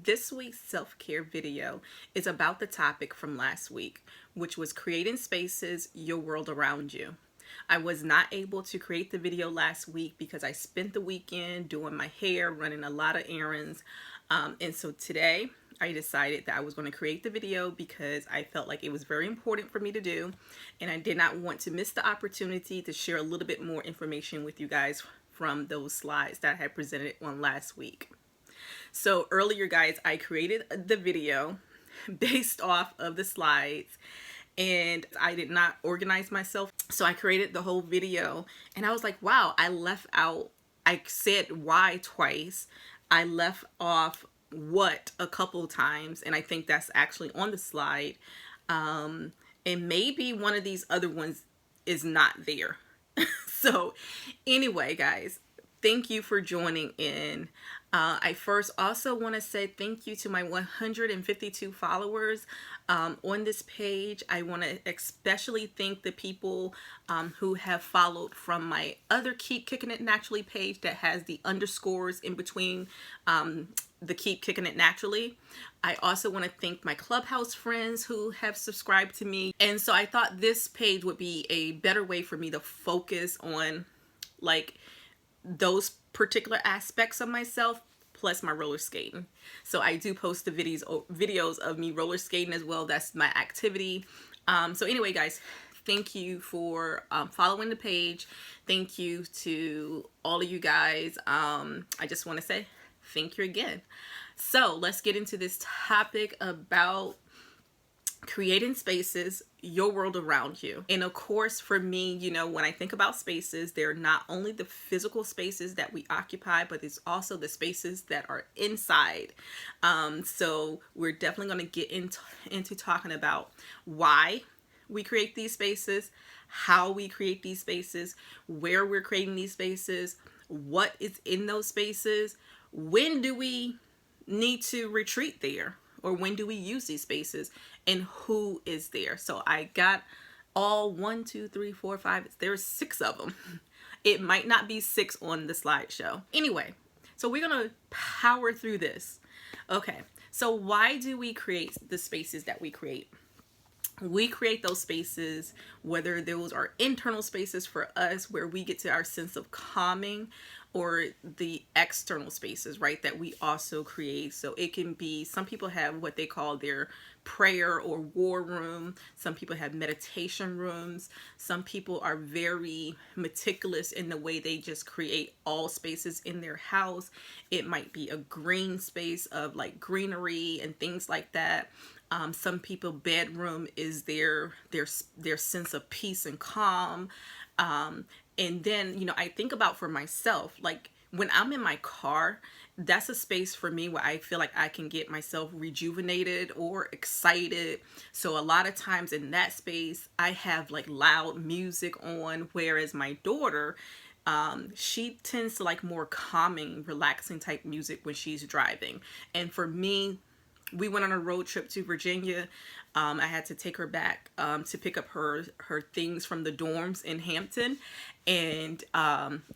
This week's self-care video is about the topic from last week, which was creating spaces, your world around you. I was not able to create the video last week because I spent the weekend doing my hair, running a lot of errands. And so today I decided that I was going to create the video because I felt like it was very important for me to do. And I did not want to miss the opportunity to share a little bit more information with you guys from those slides that I had presented on last week. So earlier, guys, I created the video based off of the slides and I did not organize myself. So I created the whole video and I was like, wow, I left out, I said why twice. I left off what a couple times, and I think that's actually on the slide. And maybe one of these other ones is not there. So anyway, guys, thank you for joining in. I first also want to say thank you to my 152 followers on this page. I want to especially thank the people who have followed from my other Keep Kicking It Naturally page that has the underscores in between the Keep Kicking It Naturally. I also want to thank my Clubhouse friends who have subscribed to me. And so I thought this page would be a better way for me to focus on like those particular aspects of myself plus my roller skating. So I do post the videos of me roller skating as well. That's my activity. So anyway, guys, thank you for following the page. Thank you to all of you guys. I just want to say thank you again. So let's get into this topic about creating spaces, your world around you. And of course, for me, you know, when I think about spaces, they're not only the physical spaces that we occupy, but it's also the spaces that are inside. So we're definitely going to get into talking about why we create these spaces, how we create these spaces, where we're creating these spaces, what is in those spaces, when do we need to retreat there, or when do we use these spaces, and who is there. So I got all 1, 2, 3, 4, 5. There's 6 of them. It might not be 6 on the slideshow. Anyway, so we're gonna power through this. Okay, so why do we create the spaces that we create? We create those spaces, whether those are internal spaces for us where we get to our sense of calming, or the external spaces, right, that we also create. So it can be, some people have what they call their prayer or war room. Some people have meditation rooms. Some people are very meticulous in the way they just create all spaces in their house. It might be a green space of like greenery and things like that. Some people bedroom is their sense of peace and calm. And then, you know, I think about for myself, like when I'm in my car, that's a space for me where I feel like I can get myself rejuvenated or excited. So a lot of times in that space, I have like loud music on, whereas my daughter, she tends to like more calming, relaxing type music when she's driving. And for me, we went on a road trip to Virginia. I had to take her back to pick up her things from the dorms in Hampton, and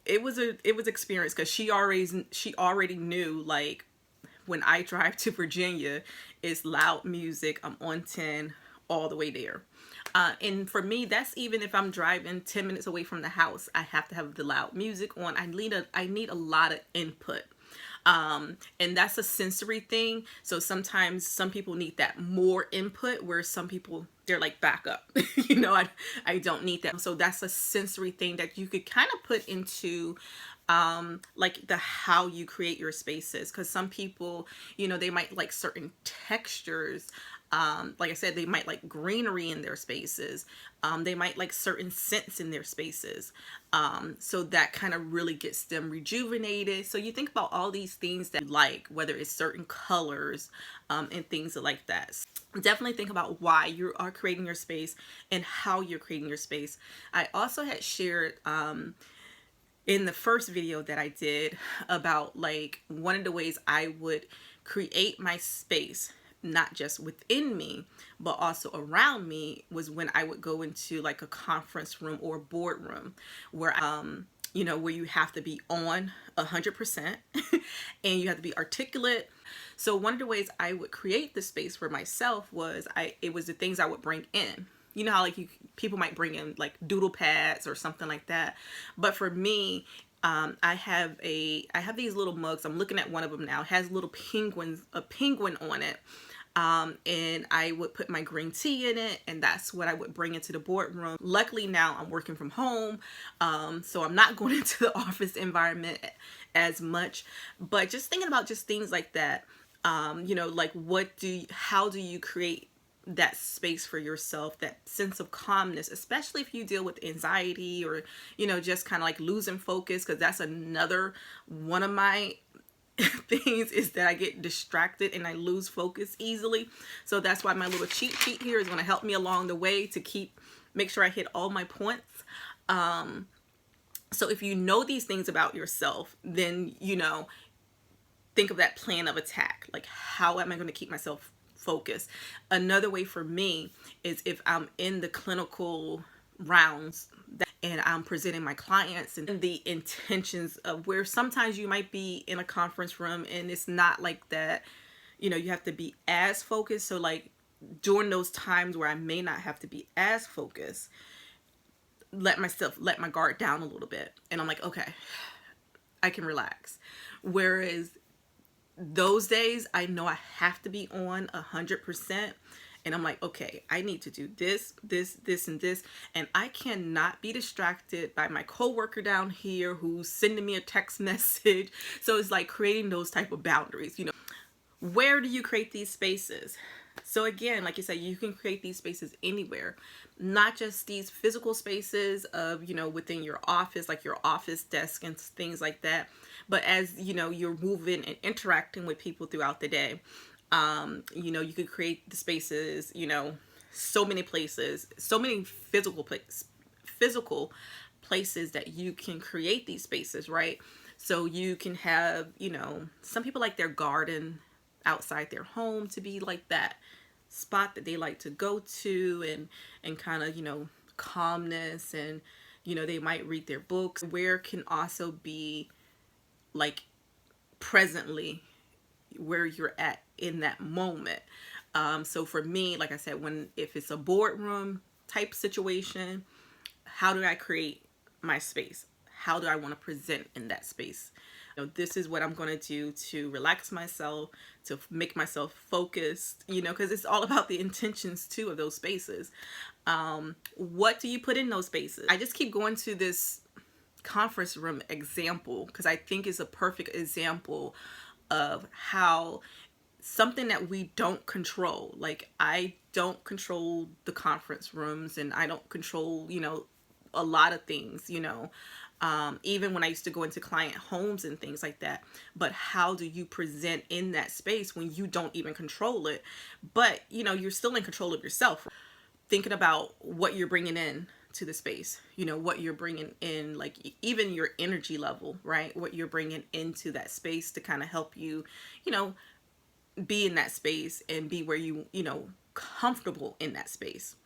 it was experience because she already knew, like, when I drive to Virginia, it's loud music. I'm on 10 all the way there. And for me, that's even if I'm driving 10 minutes away from the house, I have to have the loud music on. I need a lot of input. And that's a sensory thing. So sometimes some people need that more input, where some people, they're like, back up. You know, I don't need that. So that's a sensory thing that you could kind of put into like the how you create your spaces. Because some people, you know, they might like certain textures. Like I said, they might like greenery in their spaces. They might like certain scents in their spaces. So that kind of really gets them rejuvenated. So you think about all these things that you like, whether it's certain colors and things like that. Definitely think about why you are creating your space and how you're creating your space. I also had shared in the first video that I did about like one of the ways I would create my space, not just within me, but also around me, was when I would go into like a conference room or boardroom where, you know, where you have to be on 100% and you have to be articulate. So one of the ways I would create the space for myself was it was the things I would bring in. You know how like people might bring in like doodle pads or something like that, but for me, I have these little mugs. I'm looking at one of them now. It has a penguin on it. And I would put my green tea in it, and that's what I would bring into the boardroom. Luckily now I'm working from home, so I'm not going into the office environment as much, but just thinking about just things like that. You know, like how do you create that space for yourself, that sense of calmness, especially if you deal with anxiety or, you know, just kind of like losing focus, because that's another one of my things is that I get distracted and I lose focus easily. So that's why my little cheat sheet here is going to help me along the way to make sure I hit all my points. So if you know these things about yourself, then, you know, think of that plan of attack. Like, how am I going to keep myself focused? Another way for me is if I'm in the clinical rounds and I'm presenting my clients, and the intentions of where sometimes you might be in a conference room and it's not like that, you know, you have to be as focused. So like during those times where I may not have to be as focused, let my guard down a little bit, and I'm like, okay, I can relax. Whereas those days I know I have to be on 100%, and I'm like, okay, I need to do this, and this, and I cannot be distracted by my coworker down here who's sending me a text message. So it's like creating those type of boundaries. You know, where do you create these spaces? So again, like you said, you can create these spaces anywhere, not just these physical spaces of, you know, within your office, like your office desk and things like that. But as, you know, you're moving and interacting with people throughout the day, you know, you could create the spaces, you know, so many places, so many physical places that you can create these spaces, right? So you can have, you know, some people like their garden outside their home to be like that spot that they like to go to and kind of, you know, calmness, and, you know, they might read their books. Where can also be like presently where you're at in that moment. So for me, like I said, if it's a boardroom type situation, how do I create my space? How do I want to present in that space? You know, this is what I'm going to do to relax myself, to make myself focused, you know, because it's all about the intentions too of those spaces. What do you put in those spaces? I just keep going to this conference room example because I think it's a perfect example of how something that we don't control, like I don't control the conference rooms, and I don't control, you know, a lot of things, you know, even when I used to go into client homes and things like that. But how do you present in that space when you don't even control it? But, you know, you're still in control of yourself. Thinking about what you're bringing in to the space, you know, what you're bringing in, like even your energy level, right? What you're bringing into that space to kind of help you, you know, be in that space and be where you know, comfortable in that space.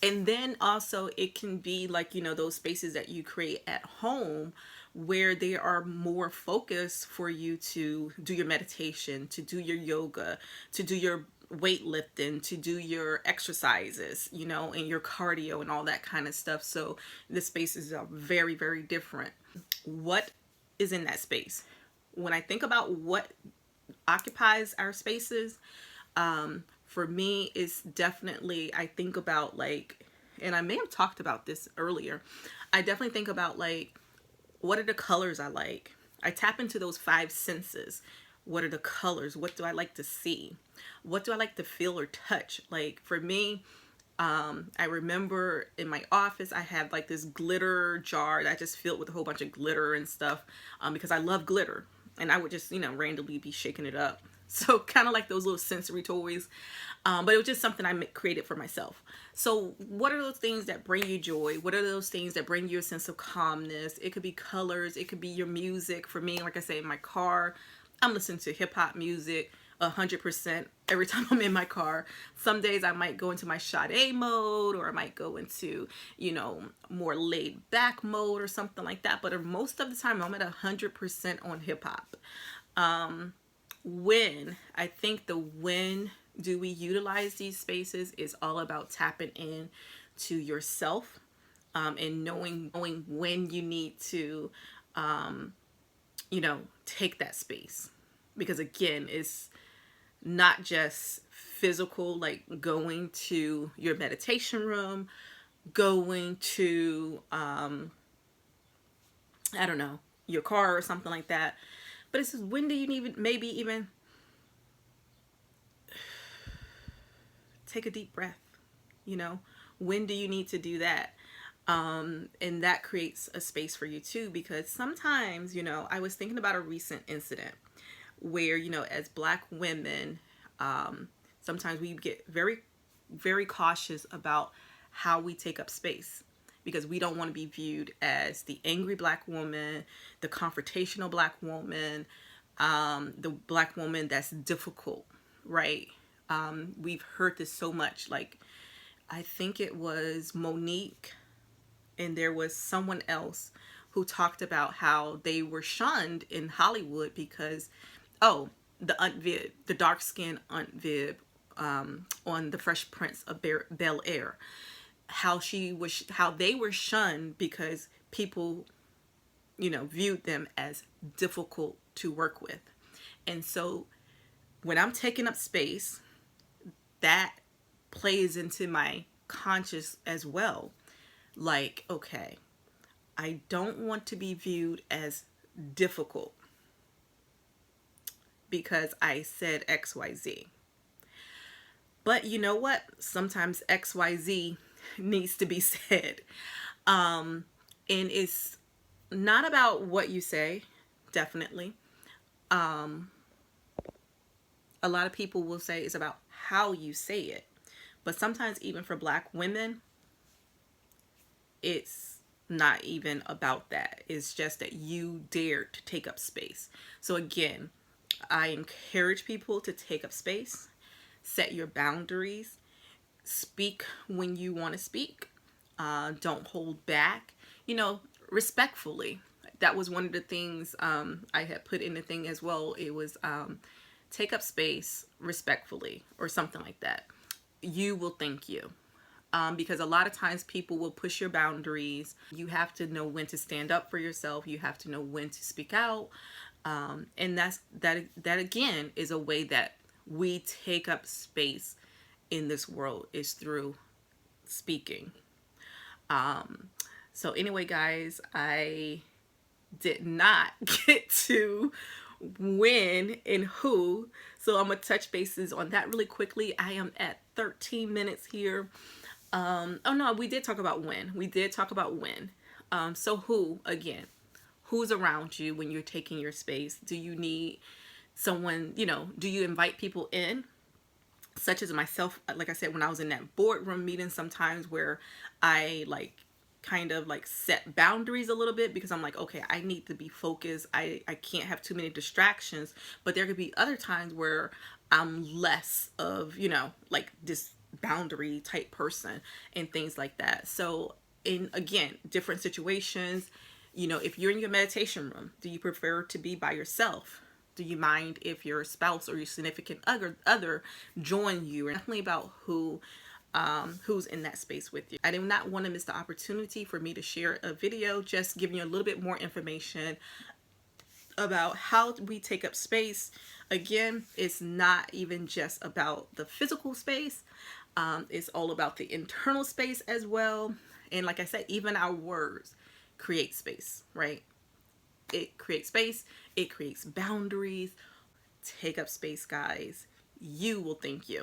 And then also it can be like, you know, those spaces that you create at home where they are more focused for you to do your meditation, to do your yoga, to do your weightlifting, to do your exercises, you know, and your cardio and all that kind of stuff. So the spaces are very, very different. What is in that space? When I think about what occupies our spaces, for me, it's definitely, I think about like, and I may have talked about this earlier, I definitely think about like, what are the colors I like? I tap into those 5 senses. What are the colors? What do I like to see? What do I like to feel or touch? Like for me, I remember in my office, I had like this glitter jar that I just filled with a whole bunch of glitter and stuff, because I love glitter, and I would just, you know, randomly be shaking it up. So kind of like those little sensory toys. But it was just something I created for myself. So what are those things that bring you joy? What are those things that bring you a sense of calmness? It could be colors. It could be your music. For me, like I say, in my car, I'm listening to hip hop music 100% every time I'm in my car. Some days I might go into my Sade mode, or I might go into, you know, more laid back mode or something like that. But most of the time I'm at 100% on hip hop. I think the when do we utilize these spaces is all about tapping in to yourself, and knowing when you need to, take that space. Because again, it's not just physical, like going to your meditation room, going to, I don't know, your car or something like that. But it's just, when do you maybe even take a deep breath? You know, when do you need to do that? And that creates a space for you too, because sometimes, I was thinking about a recent incident where, as Black women, sometimes we get very, very cautious about how we take up space, because we don't want to be viewed as the angry Black woman, the confrontational Black woman, the Black woman that's difficult, right? We've heard this so much. Like, I think it was Monique, and there was someone else who talked about how they were shunned in Hollywood because, the Aunt Viv, the dark skinned Aunt Viv, on the Fresh Prince of Bel Air, how they were shunned because people, viewed them as difficult to work with. And so when I'm taking up space, that plays into my conscious as well. Like, okay, I don't want to be viewed as difficult because I said XYZ. But you know what? Sometimes XYZ needs to be said. And it's not about what you say, definitely. A lot of people will say it's about how you say it. But sometimes even for Black women, it's not even about that. It's just that you dared to take up space. So again, I encourage people to take up space, set your boundaries, speak when you want to speak, don't hold back, respectfully. That was one of the things I had put in the thing as well. It was take up space respectfully or something like that. You will thank you. Because a lot of times people will push your boundaries. You have to know when to stand up for yourself. You have to know when to speak out. And that again is a way that we take up space in this world, is through speaking. So anyway, guys, I did not get to when and who. So I'm going to touch bases on that really quickly. I am at 13 minutes here. Oh no, we did talk about when. So who, again, who's around you when you're taking your space? Do you need someone, do you invite people in? Such as myself, like I said, when I was in that boardroom meeting, sometimes where I kind of set boundaries a little bit, because I'm like, okay, I need to be focused. I can't have too many distractions. But there could be other times where I'm less of, this boundary type person and things like that. So in, again, different situations, if you're in your meditation room, do you prefer to be by yourself? Do you mind if your spouse or your significant other join you? And definitely about who's in that space with you. I do not want to miss the opportunity for me to share a video just giving you a little bit more information about how we take up space. Again, it's not even just about the physical space. It's all about the internal space as well. And like I said, even our words create space, right? It creates space. It creates boundaries. Take up space, guys. You will thank you.